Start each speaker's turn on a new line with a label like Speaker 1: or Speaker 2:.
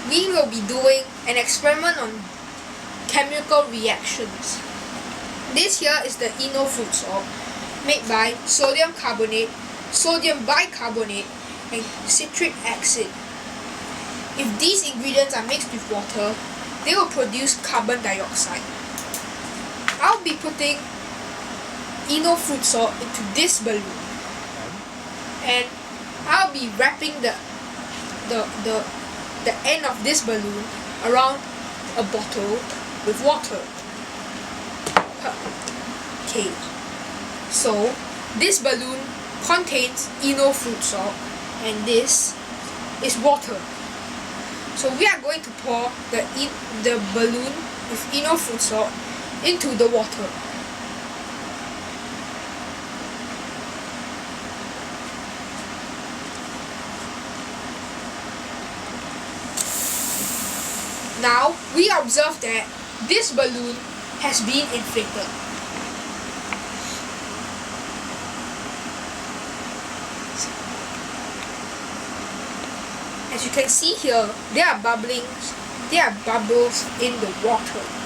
Speaker 1: we will be doing an experiment on chemical reactions. This here is the Eno fruit salt made by sodium carbonate, sodium bicarbonate, and citric acid. If these ingredients are mixed with water, they will produce carbon dioxide. I'll be putting Eno fruit salt into this balloon, and I'll be wrapping the end of this balloon around a bottle with water. Okay, so this balloon contains Eno fruit salt and this is water. So we are going to pour the balloon with Eno fruit salt into the water. Now we observe that this balloon has been inflated. As you can see here, there are bubbles in the water.